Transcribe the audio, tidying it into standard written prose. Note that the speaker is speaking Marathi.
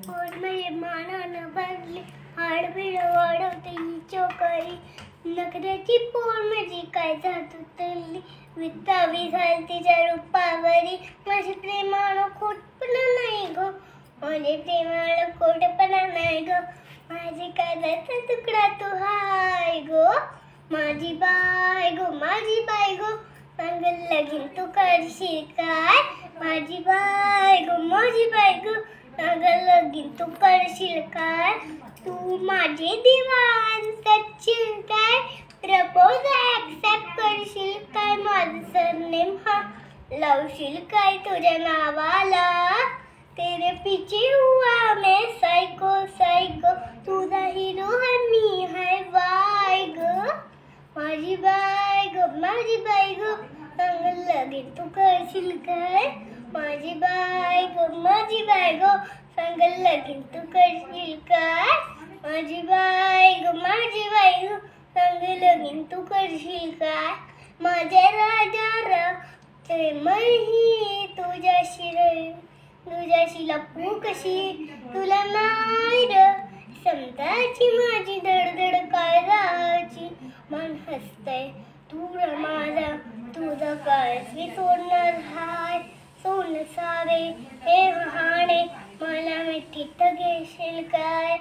पोरमध्ये मानानं भरली हाडबीड वाढवते ही चोकारी नखऱ्याची पोर माझी काय जात उतरली वित्तावी झाली तिच्या रूपावरी माझे प्रेमानं खोटपणा नाही ग माझे प्रेमानं खोटपणा नाही ग माझे काळजाचा तुकडा तू हाय ग माझी बाय गो सांगल लगीन तू करशील काय माझी बाय गो सांगल लगीन तू करशील काय तू माझे दिवाण करशील काय प्रपोज ऍक्सेप्ट करशील काय माझं सरनेम हा लावशील काय तुझ्या नावाला तेरे पीछे हुआ मैं सायको तुझा हिरो है मी है वाय ग माझी बाय गो सांगल लगीन तू करशील काय माझी बाय गो सांगल लगीन तू करशील काय माझी बाय गो सांगल लगीन तू करशील काय माझ्या राजा प्रेमही तुझ्याशी लपू कशी तुला नाही र समजायची माझी धडधड काय राहायची मन हसतय तू माझा तुझा काय मी सोडणार हाय सोन सावे हे वहाणे मला मिठीत घेशील काय